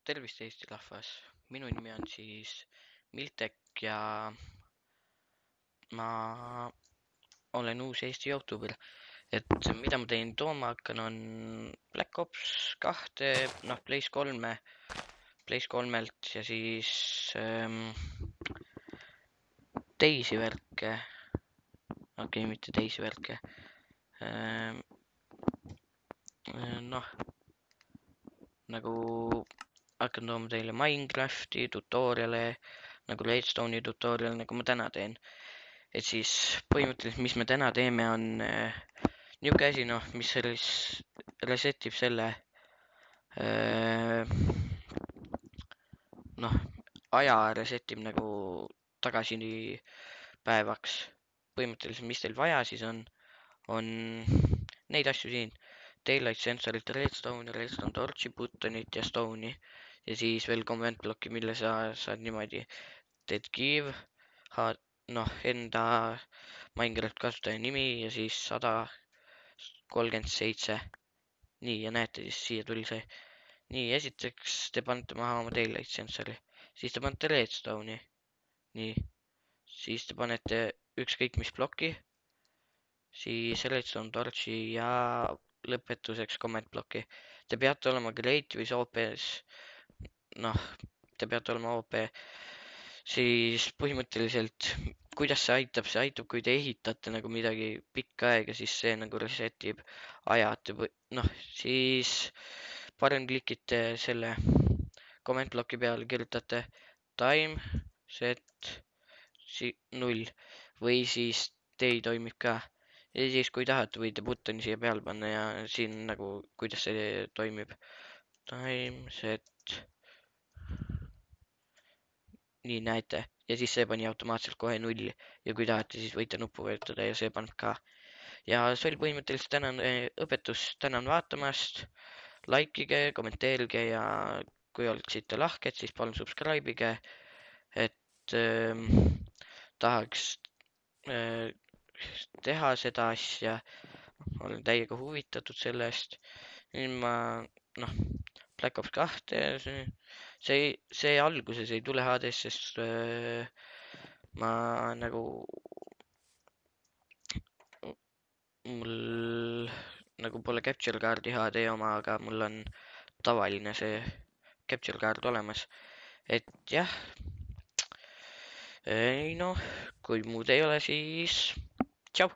Tervist, Eesti rahvas! Minu nimi on siis Miltek ja ma olen uus Eesti Youtuber. Et mida ma tein tooma hakkan on Black Ops 2, Blaze 3, Blaze 3-lt ja siis teisi värke. Okei, mitte teisi värke. Nagu hakkan tooma teile Minecrafti tutoriale, nagu Redstone'i tutorial, nagu ma täna teen. Et siis põhimõtteliselt, mis me täna teeme, on niuke asi, mis resetib selle aja resetib nagu tagasi päevaks. Põhimõtteliselt, mis teil vaja siis on neid asju siin. Daylight sensorit, redstone, redstone torchi, buttonit ja stone'i. Ja siis veel command blocki, mille sa saad niimoodi. Teed give, enda Minecraft kasutaja nimi ja siis 137. Nii, ja näete siis siia tuli see. Nii, esiteks te panete maha oma daylight sensori. Siis te panete redstone'i. Nii, siis te panete ükskõik mis ploki. Siis redstone torchi ja lõpetuseks comment blocki. Te peate olema great või OP-s. Te peate olema OP. Siis põhimõtteliselt, kuidas see aitab? See aitab, kui te ehitate nagu midagi pikka aega, siis see nagu resetib ajad. Siis parem klikite selle comment blocki peale, kirjutate time set 0 või siis tei toimib ka. Ja siis, kui tahate, võite buttoni siia peale panna ja siin nagu, kuidas see toimib. Time set. Nii, näete. Ja siis see pani automaatselt kohe 0. Ja kui tahate, siis võite nuppu vajutada ja see paneb ka. Ja see oli põhimõtteliselt tänane õpetus. Tänan vaatamast. Likeige, kommenteerige ja kui oleksite lahked, siis palun subscribe'ige. Et tahaks teha seda asja, olen täiega huvitatud sellest. Nüüd ma, Black Ops 2, see alguses ei tule HD-s, sest ma nagu, mul nagu pole capture card'i HD oma, aga mul on tavaline see capture card olemas. Et jah, kui muud ei ole, siis tšau!